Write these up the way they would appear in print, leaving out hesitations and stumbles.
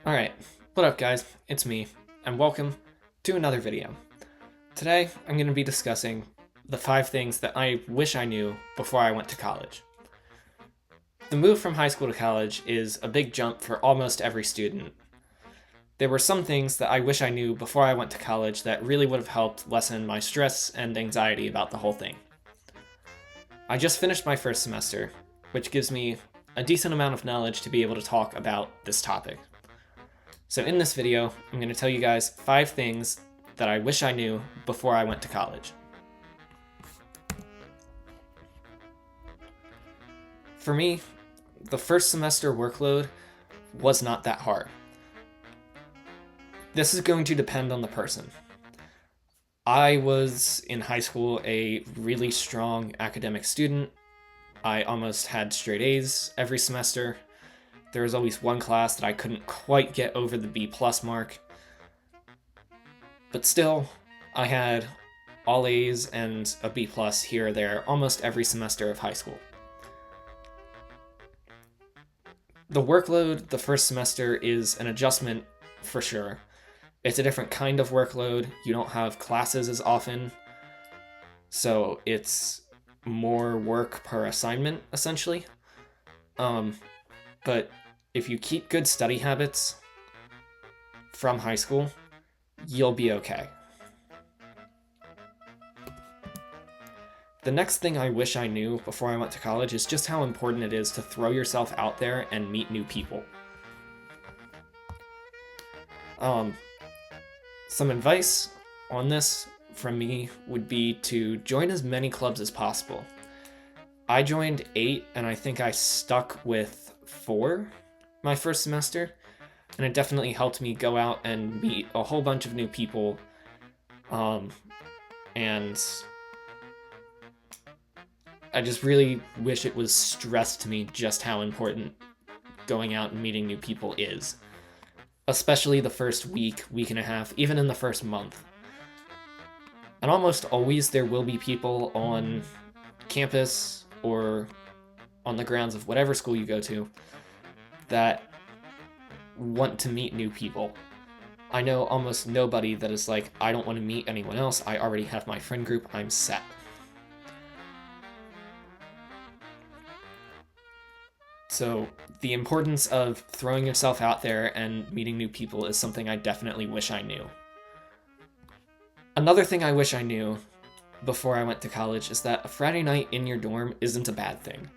Alright, what up guys, it's me, and welcome to another video. Today, I'm going to be discussing the 5 things that I wish I knew before I went to college. The move from high school to college is a big jump for almost every student. There were some things that I wish I knew before I went to college that really would have helped lessen my stress and anxiety about the whole thing. I just finished my first semester, which gives me a decent amount of knowledge to be able to talk about this topic. So in this video, I'm going to tell you guys 5 things that I wish I knew before I went to college. For me, the first semester workload was not that hard. This is going to depend on the person. I was in high school a really strong academic student. I almost had straight A's every semester. There was always one class that I couldn't quite get over the B+ mark. But still, I had all A's and a B+ here or there almost every semester of high school. The workload the first semester is an adjustment for sure. It's a different kind of workload. You don't have classes as often, so it's more work per assignment, essentially. But if you keep good study habits from high school, you'll be okay. The next thing I wish I knew before I went to college is just how important it is to throw yourself out there and meet new people. Some advice on this from me would be to join as many clubs as possible. I joined 8 and I think I stuck with 4 my first semester, and it definitely helped me go out and meet a whole bunch of new people, and I just really wish it was stressed to me just how important going out and meeting new people is, especially the first week and a half, even in the first month. And almost always there will be people on campus or on the grounds of whatever school you go to that want to meet new people. I know almost nobody that is like, I don't want to meet anyone else, I already have my friend group, I'm set. So the importance of throwing yourself out there and meeting new people is something I definitely wish I knew. Another thing I wish I knew before I went to college is that a Friday night in your dorm isn't a bad thing.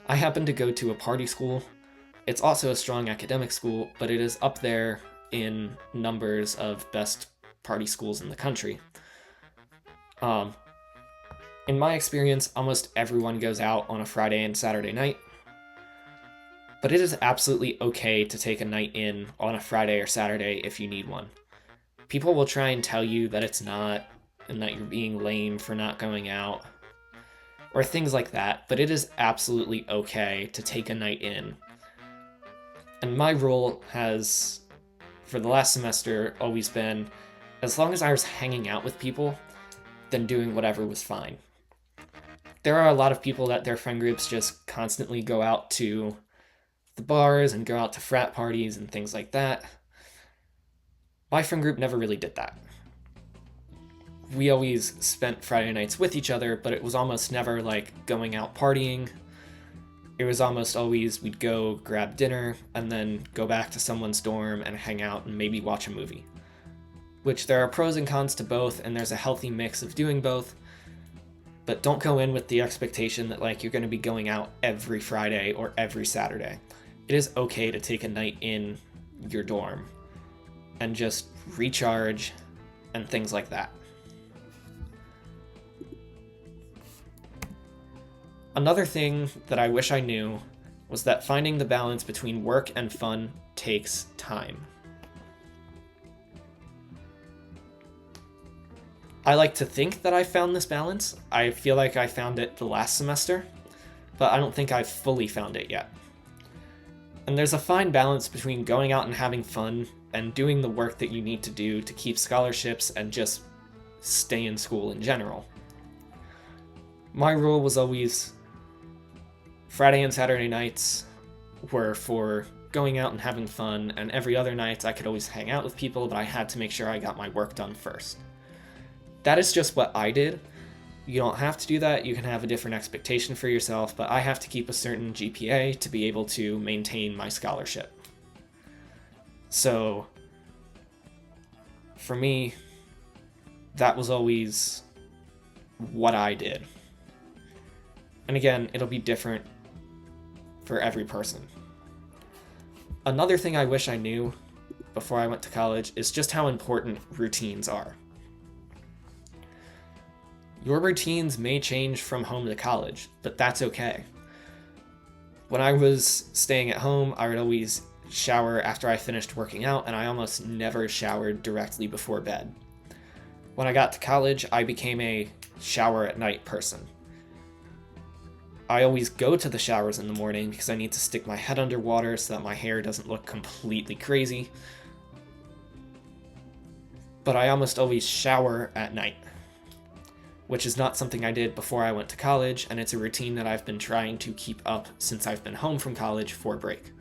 I happen to go to a party school. It's also a strong academic school, but it is up there in numbers of best party schools in the country. In my experience, almost everyone goes out on a Friday and Saturday night, but it is absolutely okay to take a night in on a Friday or Saturday if you need one. People will try and tell you that it's not, and that you're being lame for not going out, or things like that, but it is absolutely okay to take a night in. And my rule has, for the last semester, always been, as long as I was hanging out with people, then doing whatever was fine. There are a lot of people that their friend groups just constantly go out to the bars and go out to frat parties and things like that. My friend group never really did that. We always spent Friday nights with each other, but it was almost never like going out partying. It was almost always we'd go grab dinner and then go back to someone's dorm and hang out and maybe watch a movie. Which there are pros and cons to both, and there's a healthy mix of doing both. But don't go in with the expectation that like you're going to be going out every Friday or every Saturday. It is okay to take a night in your dorm and just recharge and things like that. Another thing that I wish I knew was that finding the balance between work and fun takes time. I like to think that I found this balance. I feel like I found it the last semester, but I don't think I've fully found it yet. And there's a fine balance between going out and having fun and doing the work that you need to do to keep scholarships and just stay in school in general. My rule was always Friday and Saturday nights, were for going out and having fun, and every other night I could always hang out with people, but I had to make sure I got my work done first. That is just what I did. You don't have to do that. You can have a different expectation for yourself, but I have to keep a certain GPA to be able to maintain my scholarship. So, for me, that was always what I did. And again, it'll be different for every person. Another thing I wish I knew before I went to college is just how important routines are. Your routines may change from home to college, but that's okay. When I was staying at home, I would always shower after I finished working out, and I almost never showered directly before bed. When I got to college, I became a shower at night person. I always go to the showers in the morning because I need to stick my head under water so that my hair doesn't look completely crazy. But I almost always shower at night, which is not something I did before I went to college, and it's a routine that I've been trying to keep up since I've been home from college for break.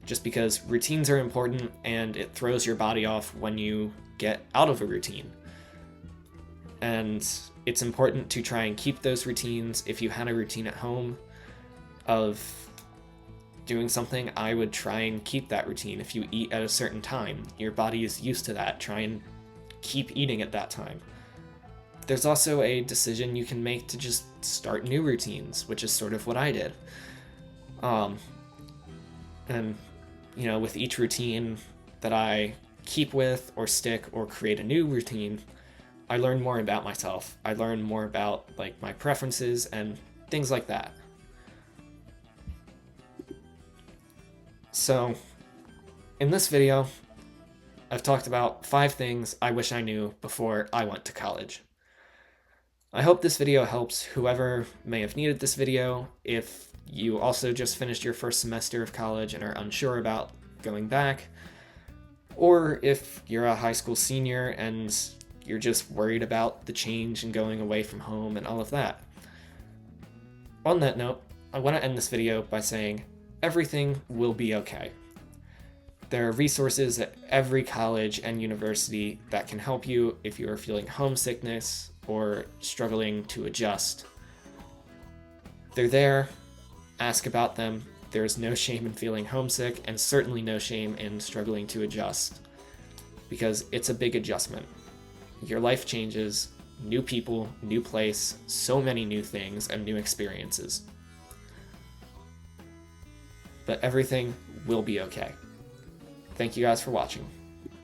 Just because routines are important, and it throws your body off when you get out of a routine. And it's important to try and keep those routines. If you had a routine at home of doing something, I would try and keep that routine. If you eat at a certain time, your body is used to that. Try and keep eating at that time. There's also a decision you can make to just start new routines, which is sort of what I did. And, with each routine that I keep with or stick or create a new routine, I learn more about myself. I learn more about my preferences and things like that. So, in this video, I've talked about 5 things I wish I knew before I went to college. I hope this video helps whoever may have needed this video. If you also just finished your first semester of college and are unsure about going back, or if you're a high school senior and you're just worried about the change and going away from home and all of that. On that note, I want to end this video by saying everything will be okay. There are resources at every college and university that can help you if you are feeling homesickness or struggling to adjust. They're there. Ask about them. There is no shame in feeling homesick, and certainly no shame in struggling to adjust, because it's a big adjustment. Your life changes, new people, new place, so many new things and new experiences. But everything will be okay. Thank you guys for watching.